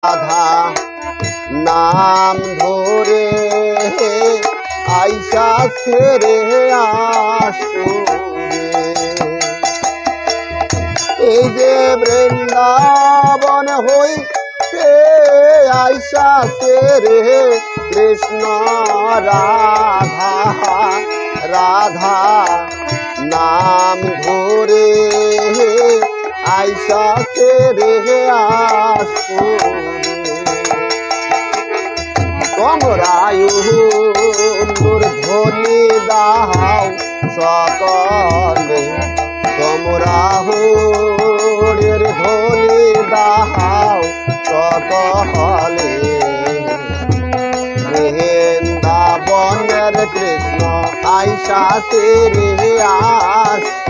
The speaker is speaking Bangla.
রাধা নাম ধরে আইসা ছেড়ে আসুরে এই যে বৃন্দাবন হইতে আইসা ছেড়ে কৃষ্ণ রাধা রাধা নাম ধরে আইসা ছেড়ে আসুরে তোমরায়ুর ধ্বনি দাও সকলে তোমরা হুরের ধ্বনি দাও সকলে বৃন্দাবনের কৃষ্ণ আইসা ছেড়ে আস